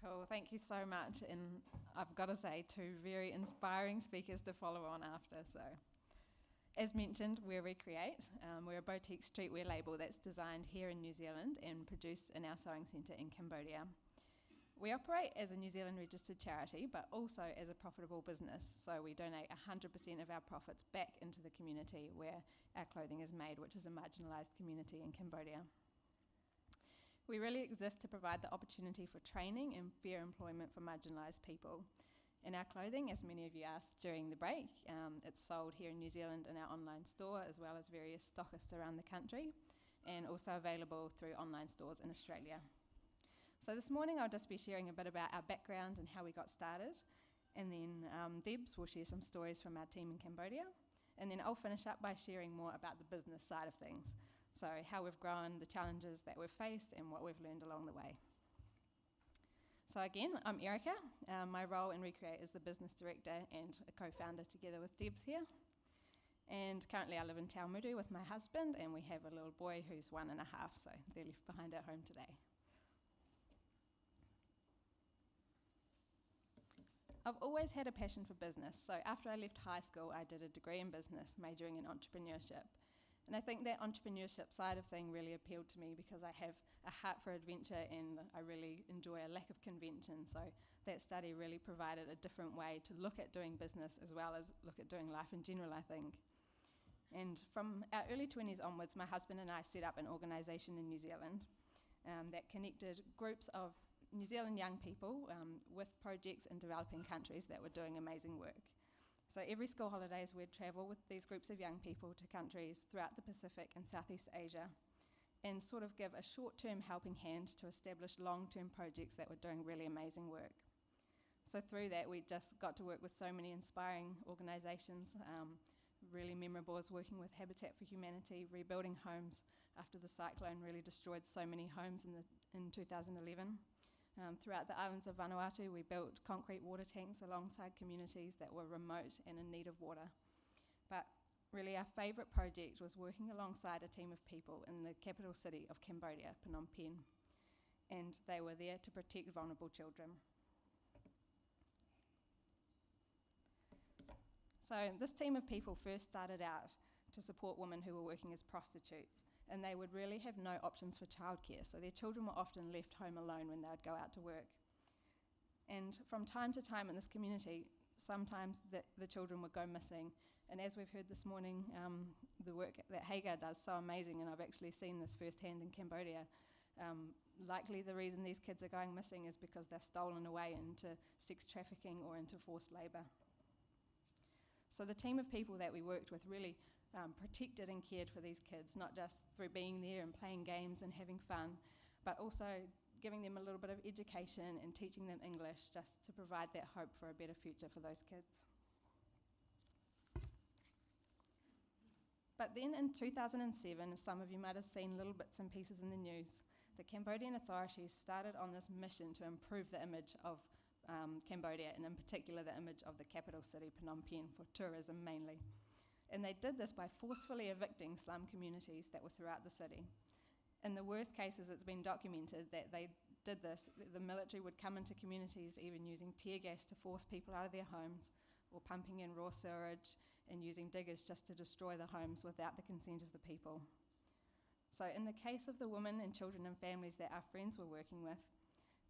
Cool, thank you so much. And I've got to say, two very inspiring speakers to follow on after. So, as mentioned, we're ReCreate. We're a boutique streetwear label that's designed here in New Zealand and produced in our sewing centre in Cambodia. We operate as a New Zealand registered charity, but also as a profitable business. So we donate 100% of our profits back into the community where our clothing is made, which is a marginalised community in Cambodia. We really exist to provide the opportunity for training and fair employment for marginalised people. And our clothing, as many of you asked during the break, it's sold here in New Zealand in our online store, as well as various stockists around the country, and also available through online stores in Australia. So this morning I'll just be sharing a bit about our background and how we got started, and then Debs will share some stories from our team in Cambodia, and then I'll finish up by sharing more about the business side of things, so how we've grown, the challenges that we've faced, and what we've learned along the way. So again, I'm Erica. My role in ReCreate is the business director and a co-founder together with Debs here. And currently I live in Taumudu with my husband, and we have a little boy who's 1.5, so they're left behind at home today. I've always had a passion for business, so after I left high school I did a degree in business, majoring in entrepreneurship. And I think that entrepreneurship side of thing really appealed to me because I have a heart for adventure and I really enjoy a lack of convention, so that study really provided a different way to look at doing business as well as look at doing life in general, I think. And from our early 20s onwards, my husband and I set up an organisation in New Zealand that connected groups of New Zealand young people with projects in developing countries that were doing amazing work. So every school holidays we'd travel with these groups of young people to countries throughout the Pacific and Southeast Asia and sort of give a short-term helping hand to establish long-term projects that were doing really amazing work. So through that we just got to work with so many inspiring organisations. Really memorable was working with Habitat for Humanity, rebuilding homes after the cyclone really destroyed so many homes in 2011. Throughout the islands of Vanuatu, we built concrete water tanks alongside communities that were remote and in need of water. But really our favourite project was working alongside a team of people in the capital city of Cambodia, Phnom Penh, and they were there to protect vulnerable children. So this team of people first started out to support women who were working as prostitutes, and they would really have no options for childcare, so their children were often left home alone when they would go out to work. And from time to time in this community, sometimes the children would go missing, and as we've heard this morning, the work that Hagar does is so amazing, and I've actually seen this firsthand in Cambodia. Likely the reason these kids are going missing is because they're stolen away into sex trafficking or into forced labour. So the team of people that we worked with really protected and cared for these kids, not just through being there and playing games and having fun, but also giving them a little bit of education and teaching them English just to provide that hope for a better future for those kids. But then in 2007, as some of you might have seen little bits and pieces in the news, the Cambodian authorities started on this mission to improve the image of Cambodia, and in particular the image of the capital city, Phnom Penh, for tourism mainly. And they did this by forcefully evicting slum communities that were throughout the city. In the worst cases, it's been documented that they did this. The military would come into communities even using tear gas to force people out of their homes, or pumping in raw sewage and using diggers just to destroy the homes without the consent of the people. So in the case of the women and children and families that our friends were working with,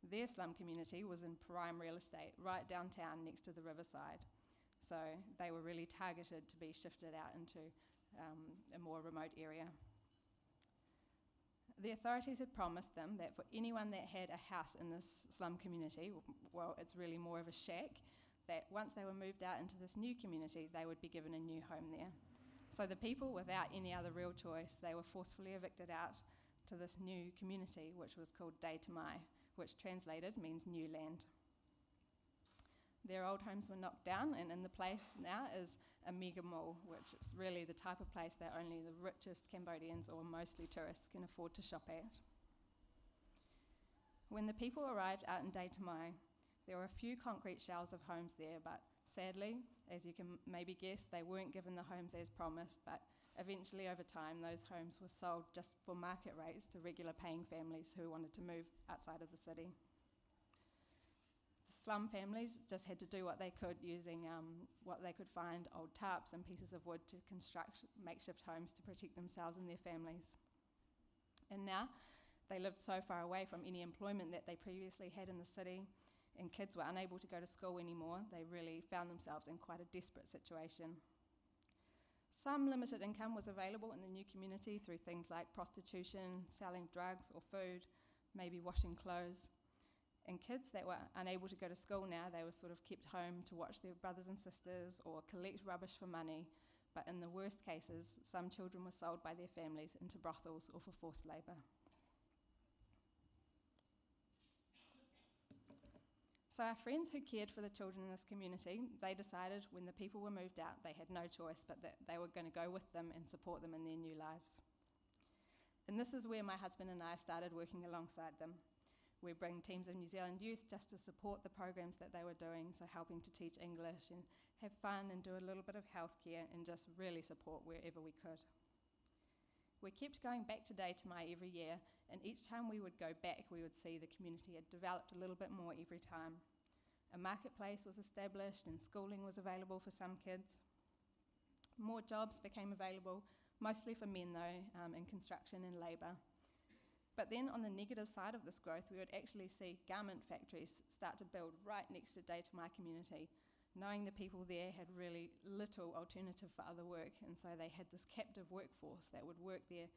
their slum community was in prime real estate, right downtown next to the riverside. So they were really targeted to be shifted out into a more remote area. The authorities had promised them that for anyone that had a house in this slum community, well, it's really more of a shack, that once they were moved out into this new community, they would be given a new home there. So the people, without any other real choice, they were forcefully evicted out to this new community, which was called Dei Tamai, which translated means new land. Their old homes were knocked down, and in the place now is a mega mall, which is really the type of place that only the richest Cambodians or mostly tourists can afford to shop at. When the people arrived out in Dei Tamai, there were a few concrete shells of homes there, but sadly, as you can maybe guess, they weren't given the homes as promised, but eventually over time those homes were sold just for market rates to regular paying families who wanted to move outside of the city. slum families just had to do what they could using what they could find, old tarps and pieces of wood, to construct makeshift homes to protect themselves and their families. And now they lived so far away from any employment that they previously had in the city, and kids were unable to go to school anymore. They really found themselves in quite a desperate situation. Some limited income was available in the new community through things like prostitution, selling drugs or food, maybe washing clothes. And kids that were unable to go to school now, they were sort of kept home to watch their brothers and sisters or collect rubbish for money. But in the worst cases, some children were sold by their families into brothels or for forced labour. So our friends who cared for the children in this community, they decided when the people were moved out, they had no choice but that they were going to go with them and support them in their new lives. And this is where my husband and I started working alongside them. We bring teams of New Zealand youth just to support the programs that they were doing, so helping to teach English and have fun and do a little bit of healthcare and just really support wherever we could. We kept going back to Day to Mai every year, and each time we would go back, we would see the community had developed a little bit more every time. A marketplace was established and schooling was available for some kids. More jobs became available, mostly for men though, in construction and labour. But then on the negative side of this growth, we would actually see garment factories start to build right next to Day to Mai community, knowing the people there had really little alternative for other work, and so they had this captive workforce that would work there.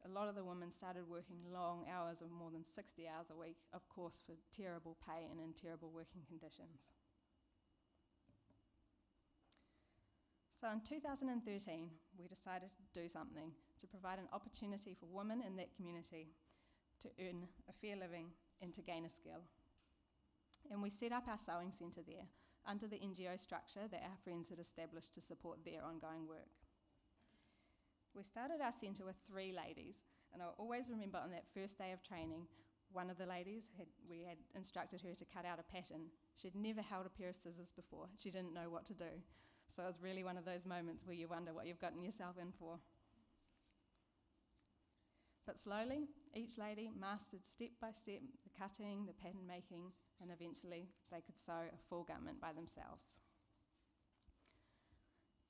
A lot of the women started working long hours of more than 60 hours a week, of course for terrible pay and in terrible working conditions. So in 2013, we decided to do something to provide an opportunity for women in that community to earn a fair living and to gain a skill. And we set up our sewing centre there under the NGO structure that our friends had established to support their ongoing work. We started our centre with 3 ladies, and I always remember on that first day of training, one of the ladies, we had instructed her to cut out a pattern. She'd never held a pair of scissors before. She didn't know what to do. So it was really one of those moments where you wonder what you've gotten yourself in for. But slowly, each lady mastered step by step the cutting, the pattern making, and eventually they could sew a full garment by themselves.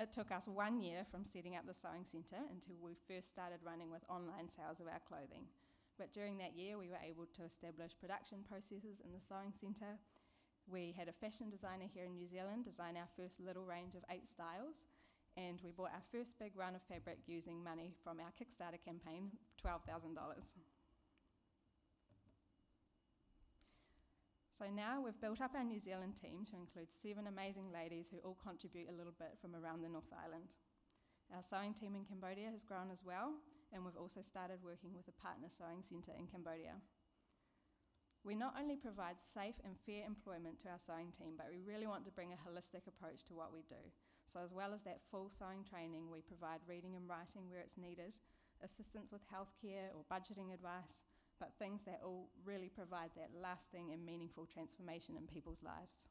It took us 1 year from setting up the sewing centre until we first started running with online sales of our clothing. But during that year, we were able to establish production processes in the sewing centre. We had a fashion designer here in New Zealand design our first little range of 8 styles, and we bought our first big run of fabric using money from our Kickstarter campaign, $12,000. So now we've built up our New Zealand team to include 7 amazing ladies who all contribute a little bit from around the North Island. Our sewing team in Cambodia has grown as well, and we've also started working with a partner sewing centre in Cambodia. We not only provide safe and fair employment to our sewing team, but we really want to bring a holistic approach to what we do. So as well as that full sewing training, we provide reading and writing where it's needed, assistance with healthcare or budgeting advice, but things that all really provide that lasting and meaningful transformation in people's lives.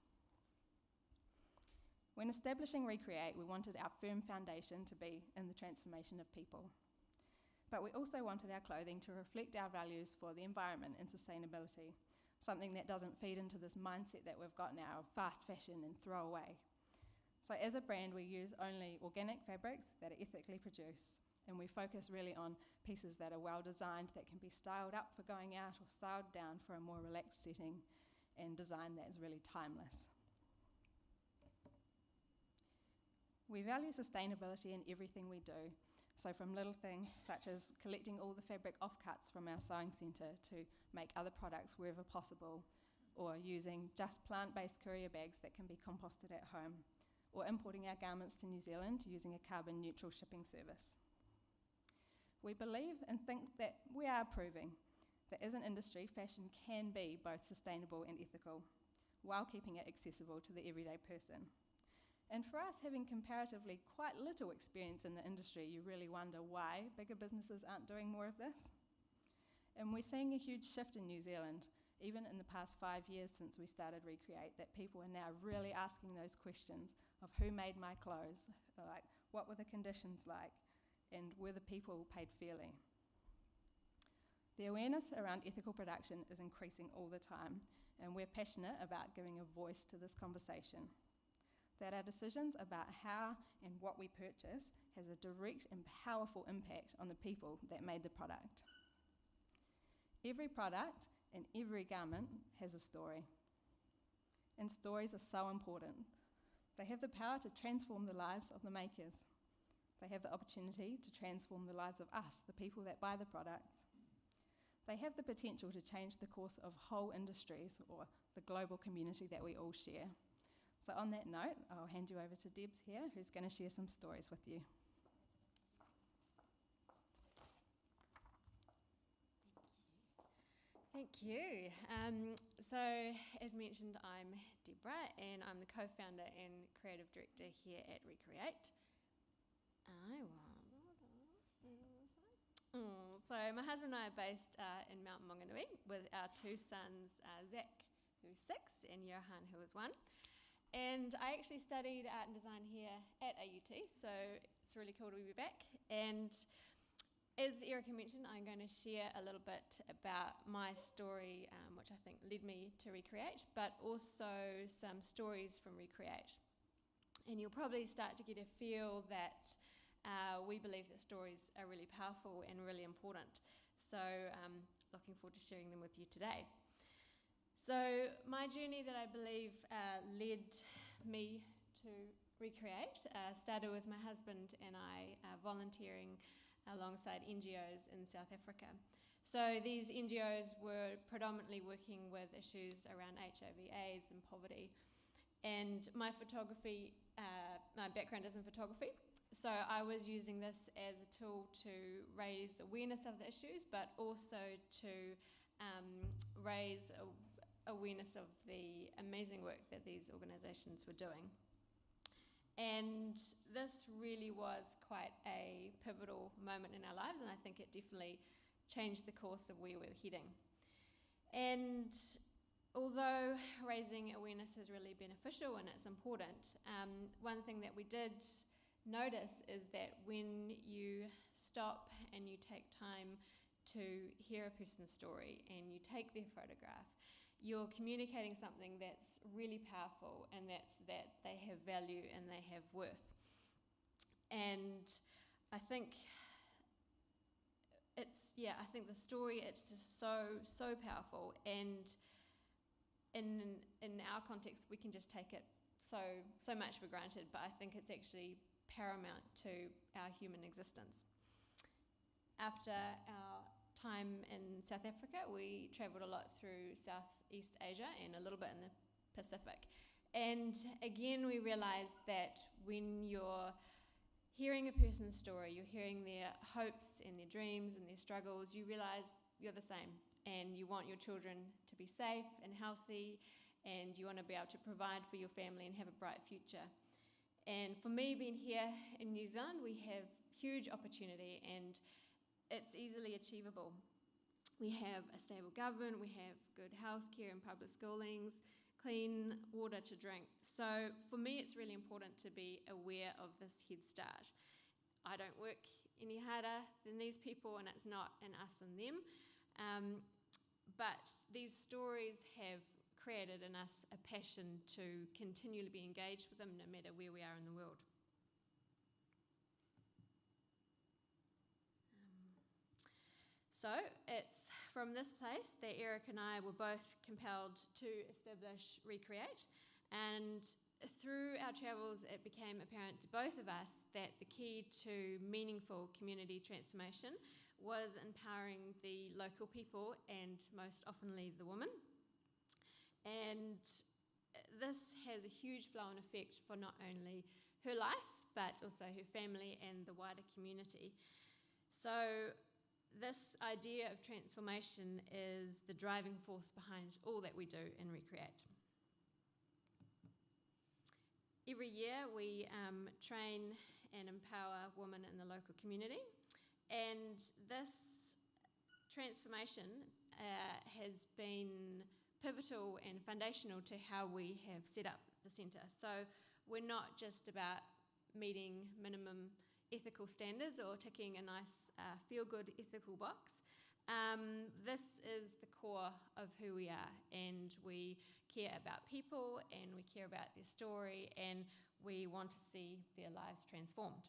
When establishing ReCreate, we wanted our firm foundation to be in the transformation of people. But we also wanted our clothing to reflect our values for the environment and sustainability, something that doesn't feed into this mindset that we've got now of fast fashion and throw away. So as a brand, we use only organic fabrics that are ethically produced, and we focus really on pieces that are well designed, that can be styled up for going out or styled down for a more relaxed setting, and design that is really timeless. We value sustainability in everything we do. So from little things such as collecting all the fabric offcuts from our sewing centre to make other products wherever possible, or using just plant-based courier bags that can be composted at home, or importing our garments to New Zealand using a carbon-neutral shipping service. We believe and think that we are proving that as an industry, fashion can be both sustainable and ethical, while keeping it accessible to the everyday person. And for us, having comparatively quite little experience in the industry, you really wonder why bigger businesses aren't doing more of this. And we're seeing a huge shift in New Zealand, even in the past 5 years since we started ReCreate, that people are now really asking those questions of who made my clothes, like what were the conditions like, and were the people paid fairly. The awareness around ethical production is increasing all the time, and we're passionate about giving a voice to this conversation. That our decisions about how and what we purchase has a direct and powerful impact on the people that made the product. Every product and every garment has a story. And stories are so important. They have the power to transform the lives of the makers. They have the opportunity to transform the lives of us, the people that buy the products. They have the potential to change the course of whole industries or the global community that we all share. So on that note, I'll hand you over to Debs here, who's going to share some stories with you. Thank you. So, as mentioned, I'm Deborah, and I'm the co-founder and creative director here at ReCreate. So my husband and I are based in Mount Maunganui with our two sons, Zach, who's 6, and Johan, who is 1. And I actually studied art and design here at AUT, so it's really cool to be back. And as Erica mentioned, I'm going to share a little bit about my story, which I think led me to ReCreate, but also some stories from ReCreate. And you'll probably start to get a feel that we believe that stories are really powerful and really important. So looking forward to sharing them with you today. So my journey that I believe led me to ReCreate started with my husband and I volunteering alongside NGOs in South Africa. So these NGOs were predominantly working with issues around HIV/AIDS and poverty. And my background is in photography, so I was using this as a tool to raise awareness of the issues, but also to raise awareness of the amazing work that these organisations were doing. And this really was quite a pivotal moment in our lives, and I think it definitely changed the course of where we're heading. And although raising awareness is really beneficial and it's important, one thing that we did notice is that when you stop and you take time to hear a person's story and you take their photograph, you're communicating something that's really powerful, and that's that they have value and they have worth. And I think the story, it's just so powerful, and in our context we can just take it so much for granted, but I think it's actually paramount to our human existence. After our time in South Africa, we travelled a lot through Southeast Asia and a little bit in the Pacific. And again, we realised that when you're hearing a person's story, you're hearing their hopes and their dreams and their struggles, you realise you're the same, and you want your children to be safe and healthy, and you want to be able to provide for your family and have a bright future. And for me, being here in New Zealand, we have huge opportunity, and it's easily achievable. We have a stable government, we have good healthcare and public schoolings, clean water to drink. So for me, it's really important to be aware of this head start. I don't work any harder than these people, and it's not an us and them. But these stories have created in us a passion to continually be engaged with them no matter where we are in the world. So it's from this place that Eric and I were both compelled to establish ReCreate, and through our travels it became apparent to both of us that the key to meaningful community transformation was empowering the local people, and most oftenly the women. And this has a huge flow-on effect for not only her life, but also her family and the wider community. So this idea of transformation is the driving force behind all that we do in ReCreate. Every year we train and empower women in the local community, and this transformation has been pivotal and foundational to how we have set up the centre. So we're not just about meeting minimum ethical standards or ticking a nice feel-good ethical box. This is the core of who we are, and we care about people, and we care about their story, and we want to see their lives transformed.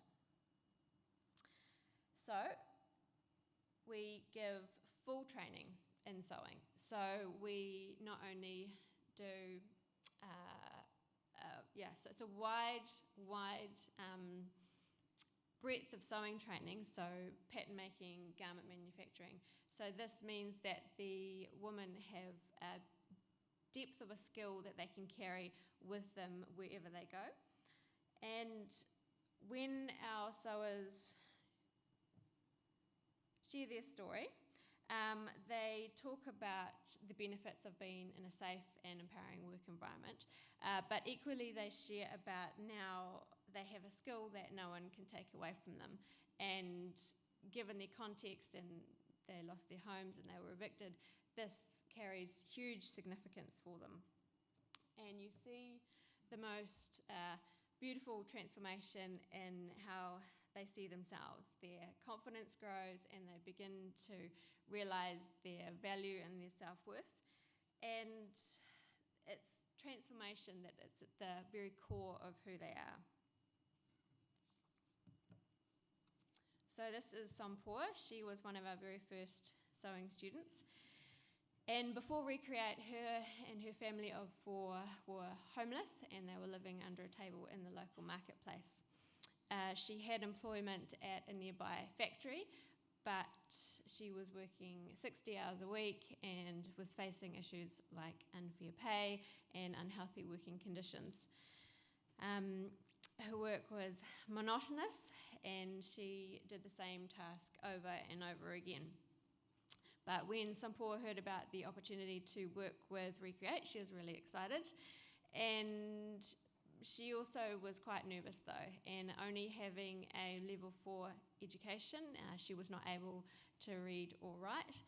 So we give full training in sewing. So we not only do, so it's a wide breadth of sewing training, so pattern making, garment manufacturing. So this means that the women have a depth of a skill that they can carry with them wherever they go. And when our sewers share their story, they talk about the benefits of being in a safe and empowering work environment, but equally they share about now they have a skill that no one can take away from them. And given their context, and they lost their homes and they were evicted, this carries huge significance for them. And you see the most beautiful transformation in how they see themselves. Their confidence grows and they begin to realise their value and their self-worth. And it's transformation that it's at the very core of who they are. So this is Sompoa. She was one of our very first sewing students. And before ReCreate, her and her family of 4 were homeless, and they were living under a table in the local marketplace. She had employment at a nearby factory, but she was working 60 hours a week and was facing issues like unfair pay and unhealthy working conditions. Her work was monotonous, and she did the same task over and over again. But when Sompoa heard about the opportunity to work with ReCreate, she was really excited. And she also was quite nervous though, and only having a level 4 education, she was not able to read or write,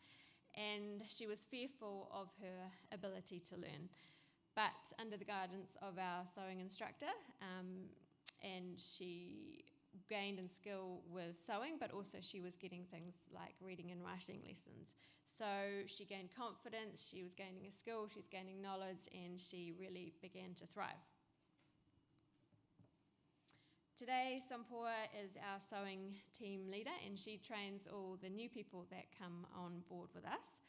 and she was fearful of her ability to learn. But under the guidance of our sewing instructor, and she gained in skill with sewing, but also she was getting things like reading and writing lessons. So she gained confidence, she was gaining a skill, she's gaining knowledge, and she really began to thrive. Today, Sompoa is our sewing team leader, and she trains all the new people that come on board with us.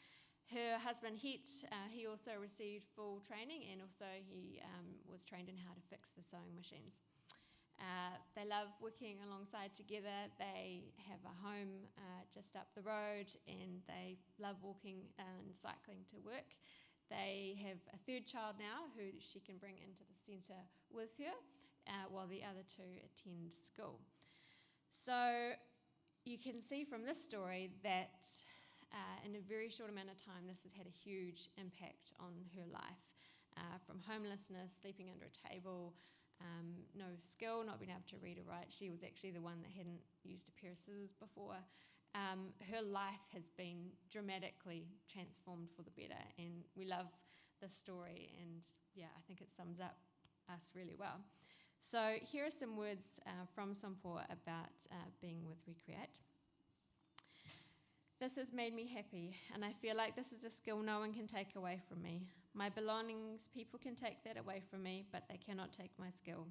Her husband, Het, he also received full training, and also he was trained in how to fix the sewing machines. They love working alongside together. They have a home just up the road, and they love walking and cycling to work. They have a 3rd child now who she can bring into the centre with her, while the other 2 attend school. So you can see from this story that in a very short amount of time, this has had a huge impact on her life. From homelessness, sleeping under a table, no skill, not being able to read or write. She was actually the one that hadn't used a pair of scissors before. Her life has been dramatically transformed for the better, and we love this story, and I think it sums up us really well. So here are some words from Sompoa about being with ReCreate. This has made me happy, and I feel like this is a skill no one can take away from me. My belongings, people can take that away from me, but they cannot take my skill.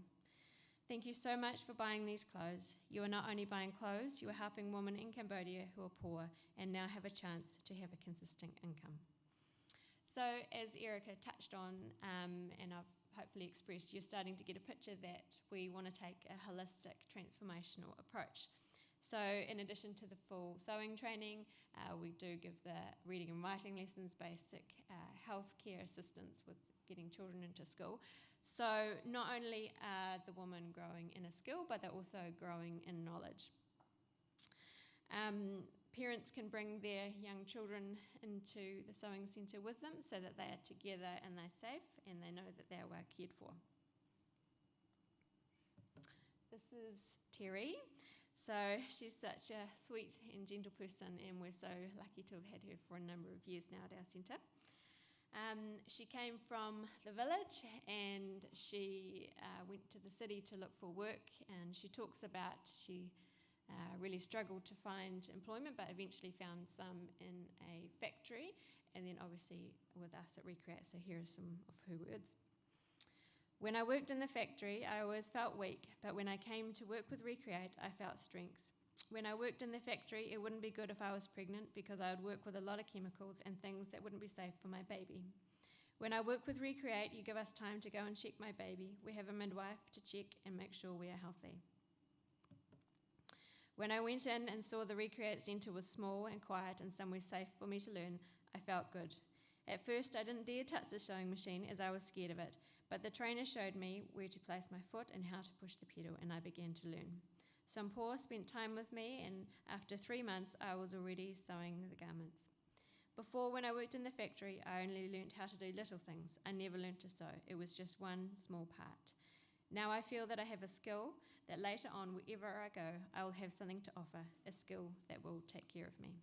Thank you so much for buying these clothes. You are not only buying clothes, you are helping women in Cambodia who are poor and now have a chance to have a consistent income. So as Erica touched on, and I've hopefully expressed, you're starting to get a picture that we want to take a holistic transformational approach. So in addition to the full sewing training, we do give the reading and writing lessons, basic healthcare assistance with getting children into school. So not only are the women growing in a skill, but they're also growing in knowledge. Parents can bring their young children into the sewing centre with them so that they are together and they're safe and they know that they are well cared for. This is Terry. So she's such a sweet and gentle person, and we're so lucky to have had her for a number of years now at our centre. She came from the village, and she went to the city to look for work, and she talks about she really struggled to find employment, but eventually found some in a factory, and then obviously with us at ReCreate. So here are some of her words. When I worked in the factory, I always felt weak, but when I came to work with ReCreate, I felt strength. When I worked in the factory, it wouldn't be good if I was pregnant because I would work with a lot of chemicals and things that wouldn't be safe for my baby. When I work with ReCreate, you give us time to go and check my baby. We have a midwife to check and make sure we are healthy. When I went in and saw the ReCreate Centre was small and quiet and somewhere safe for me to learn, I felt good. At first, I didn't dare touch the sewing machine as I was scared of it, but the trainer showed me where to place my foot and how to push the pedal, and I began to learn. Some Paw spent time with me, and after 3 months, I was already sewing the garments. Before, when I worked in the factory, I only learnt how to do little things. I never learnt to sew. It was just one small part. Now I feel that I have a skill that later on, wherever I go, I will have something to offer, a skill that will take care of me.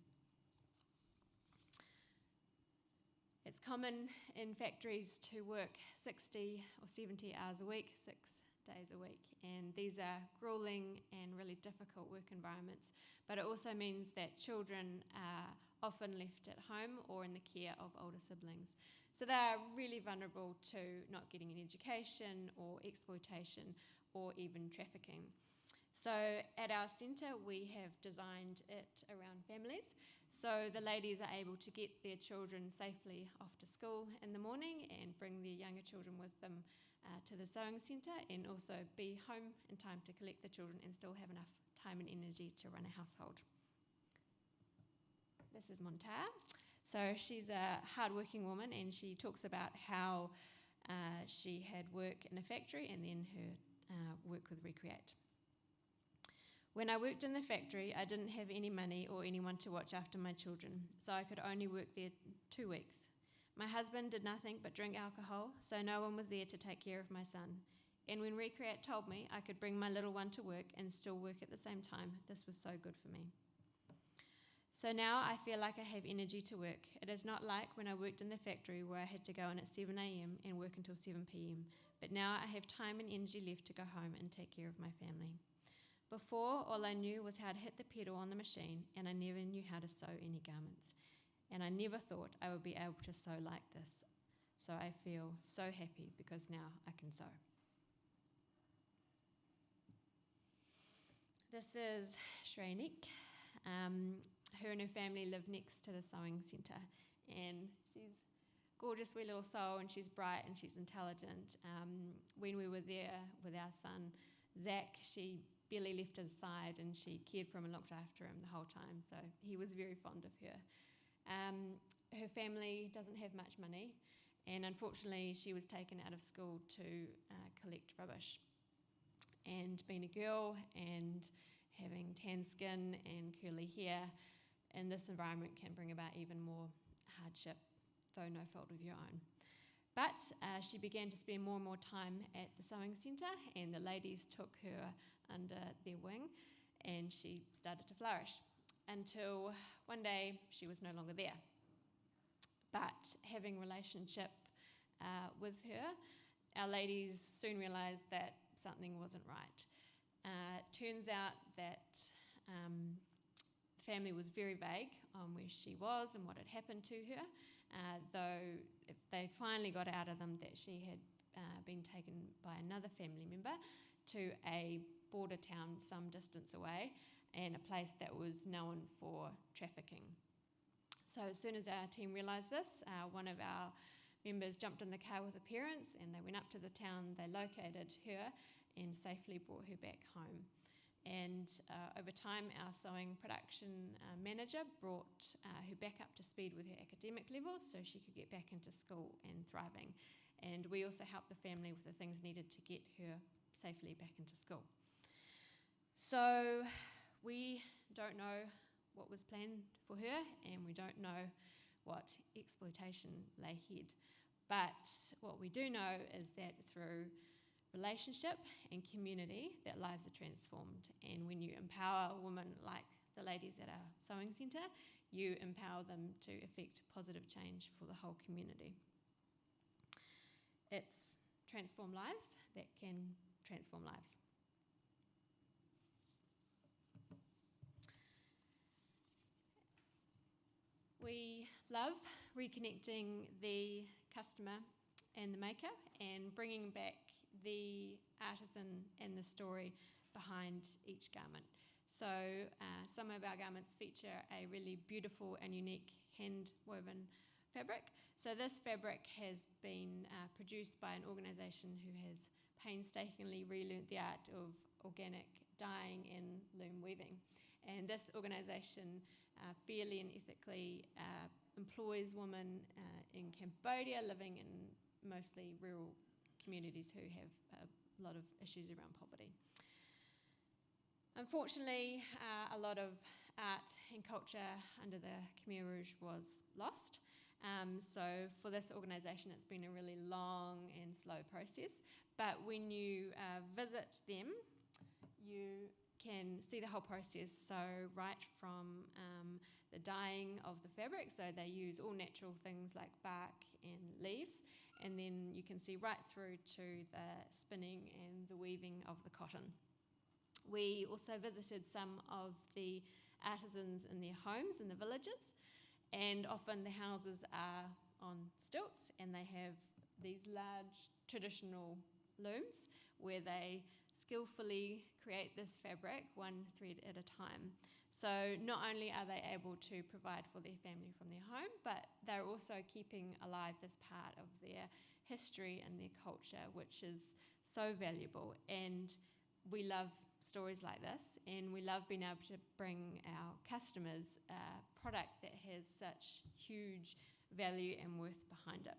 It's common in factories to work 60 or 70 hours a week, 6 days a week, and these are grueling and really difficult work environments, but it also means that children are often left at home or in the care of older siblings. So they are really vulnerable to not getting an education or exploitation or even trafficking. So at our centre, we have designed it around families. So the ladies are able to get their children safely off to school in the morning and bring their younger children with them to the sewing centre, and also be home in time to collect the children and still have enough time and energy to run a household. This is Monta. So she's a hardworking woman, and she talks about how she had work in a factory and then her work with ReCreate. When I worked in the factory, I didn't have any money or anyone to watch after my children, so I could only work there 2 weeks. My husband did nothing but drink alcohol, so no one was there to take care of my son. And when ReCreate told me I could bring my little one to work and still work at the same time, this was so good for me. So now I feel like I have energy to work. It is not like when I worked in the factory where I had to go in at 7 a.m. and work until 7 p.m. But now I have time and energy left to go home and take care of my family. Before, all I knew was how to hit the pedal on the machine, and I never knew how to sew any garments. And I never thought I would be able to sew like this. So I feel so happy because now I can sew. This is Shrenik. Her and her family live next to the sewing centre, and she's a gorgeous wee little soul, and she's bright and she's intelligent. When we were there with our son, Zach, she barely left his side, and she cared for him and looked after him the whole time, so he was very fond of her. Her family doesn't have much money, and unfortunately she was taken out of school to collect rubbish. And being a girl and having tan skin and curly hair in this environment can bring about even more hardship, though no fault of your own. But she began to spend more and more time at the sewing centre, and the ladies took her under their wing, and she started to flourish until one day she was no longer there. But having relationship with her, our ladies soon realised that something wasn't right. Turns out that the family was very vague on where she was and what had happened to her, though they finally got out of them that she had been taken by another family member to a border town some distance away, and a place that was known for trafficking. So as soon as our team realised this, one of our members jumped in the car with her parents, and they went up to the town, they located her and safely brought her back home. And over time, our sewing production manager brought her back up to speed with her academic levels so she could get back into school and thriving. And we also helped the family with the things needed to get her safely back into school. So we don't know what was planned for her, and we don't know what exploitation lay ahead. But what we do know is that through relationship and community, that lives are transformed. And when you empower a woman like the ladies at our sewing centre, you empower them to effect positive change for the whole community. It's transform lives that can transform lives. We love reconnecting the customer and the maker and bringing back the artisan and the story behind each garment. So some of our garments feature a really beautiful and unique hand-woven fabric. So this fabric has been produced by an organisation who has painstakingly relearnt the art of organic dyeing and loom weaving. And this organisation fairly and ethically employs women in Cambodia living in mostly rural communities who have a lot of issues around poverty. Unfortunately, a lot of art and culture under the Khmer Rouge was lost. So for this organisation, it's been a really long and slow process. But when you visit them, you can see the whole process. So right from the dyeing of the fabric, so they use all natural things like bark and leaves, and then you can see right through to the spinning and the weaving of the cotton. We also visited some of the artisans in their homes in the villages, and often the houses are on stilts and they have these large traditional looms where they skillfully create this fabric one thread at a time. So not only are they able to provide for their family from their home, but they're also keeping alive this part of their history and their culture, which is so valuable. And we love stories like this, and we love being able to bring our customers a product that has such huge value and worth behind it.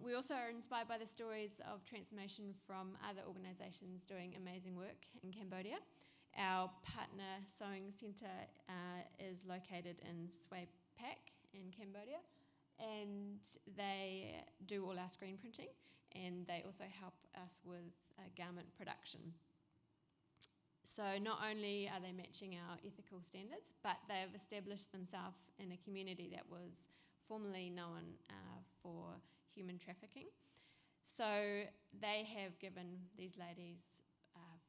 We also are inspired by the stories of transformation from other organisations doing amazing work in Cambodia. Our partner sewing centre is located in Sway Pak in Cambodia, and they do all our screen printing, and they also help us with garment production. So not only are they matching our ethical standards, but they have established themselves in a community that was formerly known for human trafficking. So they have given these ladies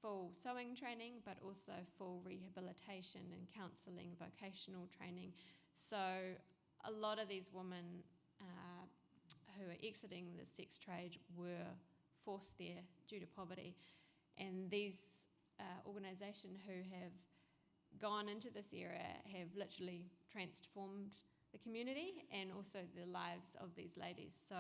full sewing training, but also full rehabilitation and counselling, vocational training. So a lot of these women who are exiting the sex trade were forced there due to poverty. And these organisations who have gone into this area have literally transformed the community and also the lives of these ladies. So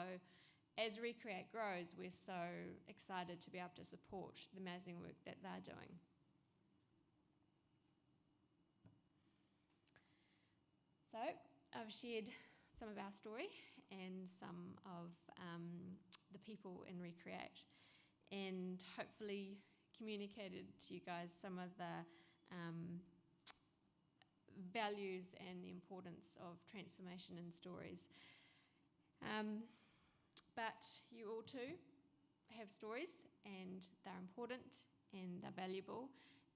as ReCreate grows, we're so excited to be able to support the amazing work that they're doing. So I've shared some of our story and some of the people in ReCreate, and hopefully communicated to you guys some of the values and the importance of transformation in stories. But you all too have stories, and they're important and they're valuable,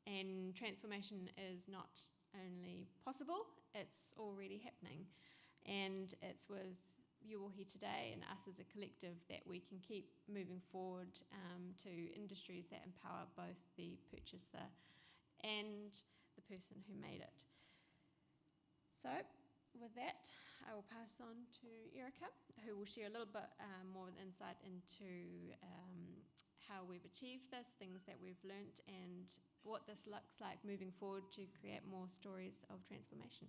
and transformation is not only possible, it's already happening. And it's with you all here today and us as a collective that we can keep moving forward to industries that empower both the purchaser and the person who made it. So with that, I will pass on to Erica, who will share a little bit more insight into how we've achieved this, things that we've learnt, and what this looks like moving forward to create more stories of transformation.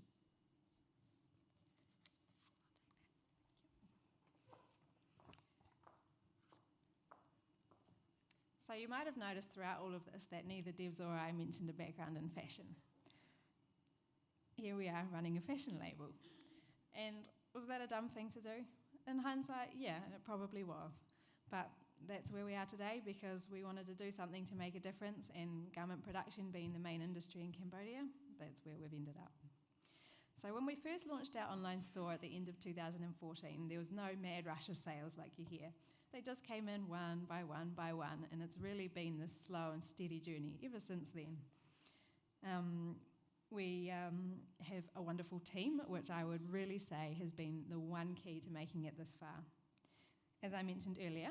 So you might have noticed throughout all of this that neither Debs or I mentioned a background in fashion. Here we are running a fashion label. And was that a dumb thing to do? In hindsight, yeah, it probably was. But that's where we are today because we wanted to do something to make a difference, and garment production being the main industry in Cambodia, that's where we've ended up. So when we first launched our online store at the end of 2014, there was no mad rush of sales like you hear. They just came in one by one by one, and it's really been this slow and steady journey ever since then. We have a wonderful team, which I would really say has been the one key to making it this far. As I mentioned earlier,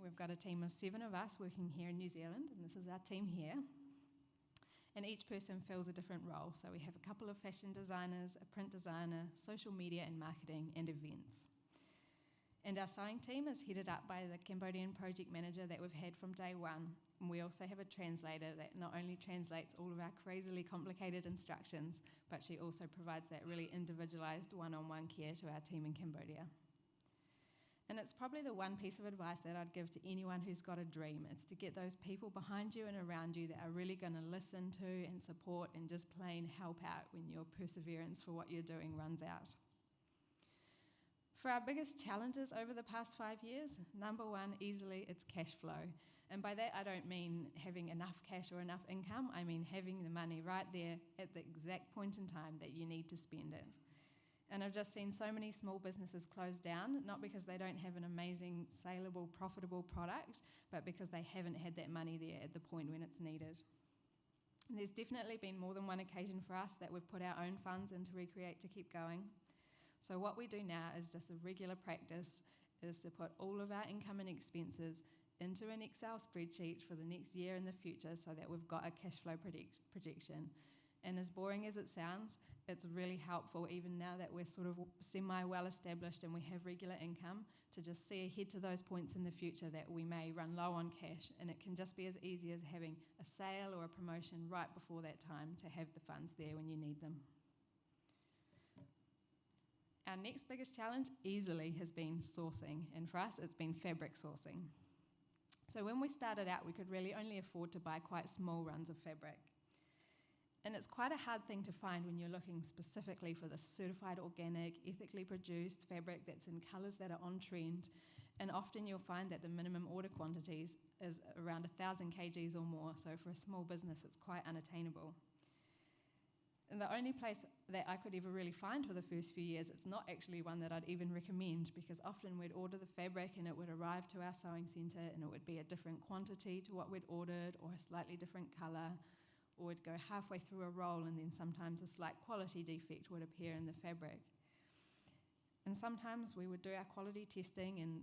we've got a team of 7 of us working here in New Zealand, and this is our team here. and each person fills a different role. So we have a couple of fashion designers, a print designer, social media and marketing, and events. And our sewing team is headed up by the Cambodian project manager that we've had from day one. And we also have a translator that not only translates all of our crazily complicated instructions, but she also provides that really individualized one-on-one care to our team in Cambodia. And it's probably the one piece of advice that I'd give to anyone who's got a dream. It's to get those people behind you and around you that are really going to listen to and support and just plain help out when your perseverance for what you're doing runs out. For our biggest challenges over the past 5 years, number one, easily, it's cash flow. And by that, I don't mean having enough cash or enough income. I mean having the money right there at the exact point in time that you need to spend it. And I've just seen so many small businesses close down, not because they don't have an amazing, saleable, profitable product, but because they haven't had that money there at the point when it's needed. And there's definitely been more than one occasion for us that we've put our own funds into ReCreate to keep going. So what we do now is just a regular practice is to put all of our income and expenses into an Excel spreadsheet for the next year in the future so that we've got a cash flow projection. And as boring as it sounds, it's really helpful even now that we're sort of semi-well established and we have regular income to just see ahead to those points in the future that we may run low on cash, and it can just be as easy as having a sale or a promotion right before that time to have the funds there when you need them. Our next biggest challenge easily has been sourcing, and for us it's been fabric sourcing. So when we started out, we could really only afford to buy quite small runs of fabric. And it's quite a hard thing to find when you're looking specifically for the certified organic, ethically produced fabric that's in colours that are on trend. And often you'll find that the minimum order quantities is around 1,000 kgs or more, so for a small business it's quite unattainable. And the only place that I could ever really find for the first few years, it's not actually one that I'd even recommend, because often we'd order the fabric and it would arrive to our sewing centre and it would be a different quantity to what we'd ordered or a slightly different colour, or we'd go halfway through a roll and then sometimes a slight quality defect would appear in the fabric. And sometimes we would do our quality testing and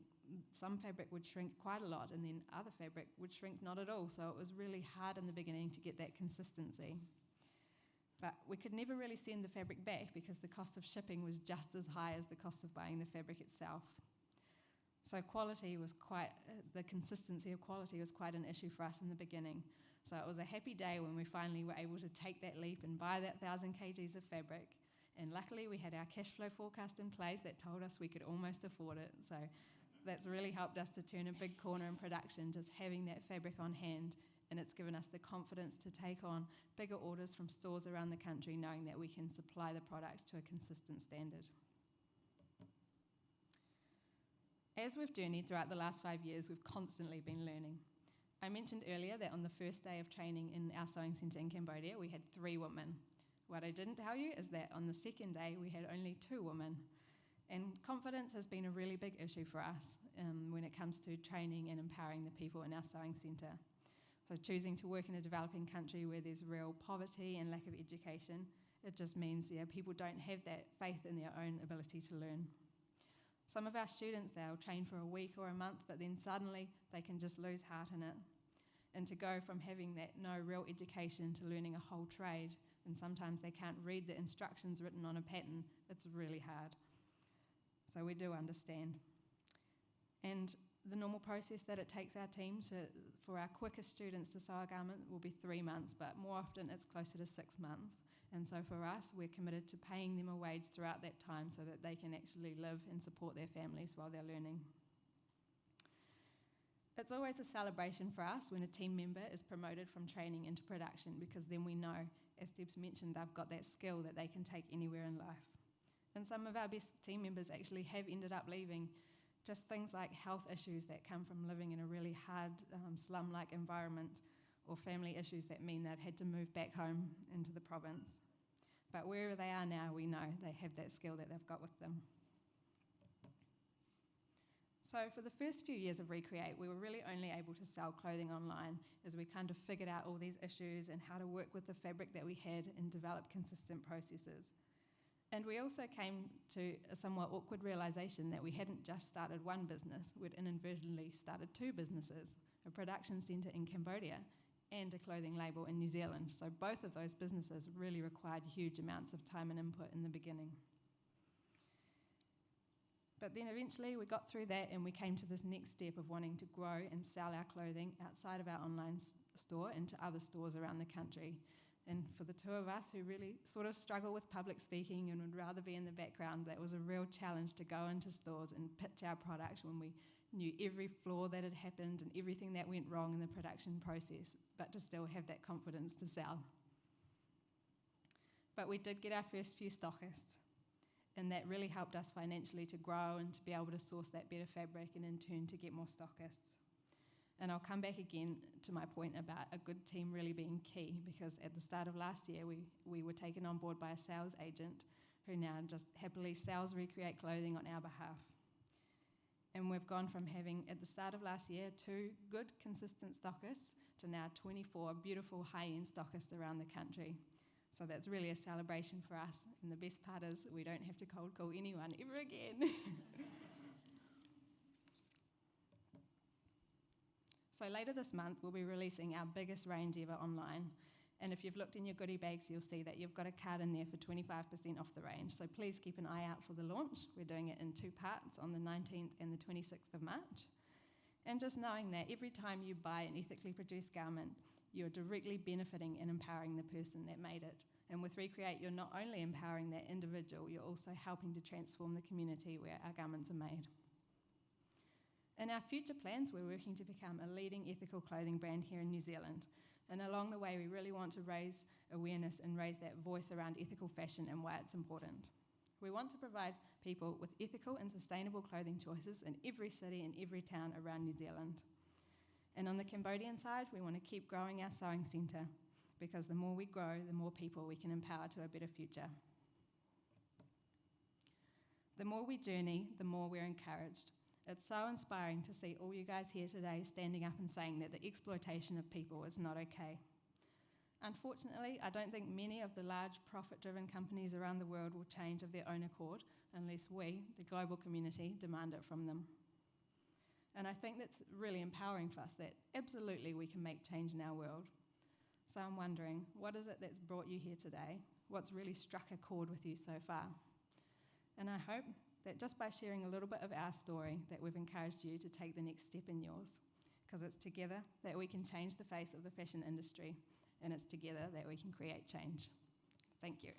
some fabric would shrink quite a lot and then other fabric would shrink not at all, so it was really hard in the beginning to get that consistency. But we could never really send the fabric back because the cost of shipping was just as high as the cost of buying the fabric itself. So the consistency of quality was quite an issue for us in the beginning. So it was a happy day when we finally were able to take that leap and buy that 1,000 kgs of fabric. And luckily we had our cash flow forecast in place that told us we could almost afford it. So that's really helped us to turn a big corner in production, just having that fabric on hand. And it's given us the confidence to take on bigger orders from stores around the country, knowing that we can supply the product to a consistent standard. As we've journeyed throughout the last 5 years, we've constantly been learning. I mentioned earlier that on the first day of training in our sewing centre in Cambodia, we had 3 women. What I didn't tell you is that on the second day, we had only 2 women. And confidence has been a really big issue for us when it comes to training and empowering the people in our sewing centre. So choosing to work in a developing country where there's real poverty and lack of education, it just means people don't have that faith in their own ability to learn. Some of our students, they'll train for a week or a month, but then suddenly they can just lose heart in it. And to go from having that no real education to learning a whole trade, and sometimes they can't read the instructions written on a pattern, it's really hard. So we do understand. And the normal process that it takes our team for our quickest students to sew a garment will be 3 months, but more often it's closer to 6 months. And so for us, we're committed to paying them a wage throughout that time so that they can actually live and support their families while they're learning. It's always a celebration for us when a team member is promoted from training into production, because then we know, as Deb's mentioned, they've got that skill that they can take anywhere in life. And some of our best team members actually have ended up leaving. Just things like health issues that come from living in a really hard slum-like environment, or family issues that mean they've had to move back home into the province. But wherever they are now, we know they have that skill that they've got with them. So for the first few years of ReCreate, we were really only able to sell clothing online as we kind of figured out all these issues and how to work with the fabric that we had and develop consistent processes. And we also came to a somewhat awkward realisation that we hadn't just started one business, we'd inadvertently started 2 businesses, a production centre in Cambodia and a clothing label in New Zealand. So both of those businesses really required huge amounts of time and input in the beginning. But then eventually we got through that and we came to this next step of wanting to grow and sell our clothing outside of our online store into other stores around the country. And for the two of us who really sort of struggle with public speaking and would rather be in the background, that was a real challenge to go into stores and pitch our product when we knew every flaw that had happened and everything that went wrong in the production process, but to still have that confidence to sell. But we did get our first few stockists, and that really helped us financially to grow and to be able to source that better fabric and in turn to get more stockists. And I'll come back again to my point about a good team really being key, because at the start of last year we were taken on board by a sales agent who now just happily sells ReCreate clothing on our behalf. And we've gone from having, at the start of last year, 2 good, consistent stockists to now 24 beautiful high-end stockists around the country. So that's really a celebration for us. And the best part is we don't have to cold call anyone ever again. So later this month, we'll be releasing our biggest range ever online. And if you've looked in your goodie bags, you'll see that you've got a card in there for 25% off the range. So please keep an eye out for the launch. We're doing it in 2 parts on the 19th and the 26th of March. And just knowing that every time you buy an ethically produced garment, you're directly benefiting and empowering the person that made it. And with ReCreate, you're not only empowering that individual, you're also helping to transform the community where our garments are made. In our future plans, we're working to become a leading ethical clothing brand here in New Zealand. And along the way, we really want to raise awareness and raise that voice around ethical fashion and why it's important. We want to provide people with ethical and sustainable clothing choices in every city and every town around New Zealand. And on the Cambodian side, we want to keep growing our sewing centre, because the more we grow, the more people we can empower to a better future. The more we journey, the more we're encouraged. It's so inspiring to see all you guys here today standing up and saying that the exploitation of people is not okay. Unfortunately, I don't think many of the large profit-driven companies around the world will change of their own accord unless we, the global community, demand it from them. And I think that's really empowering for us, that absolutely we can make change in our world. So I'm wondering, what is it that's brought you here today? What's really struck a chord with you so far? And I hope that just by sharing a little bit of our story, that we've encouraged you to take the next step in yours, because it's together that we can change the face of the fashion industry, and it's together that we can create change. Thank you.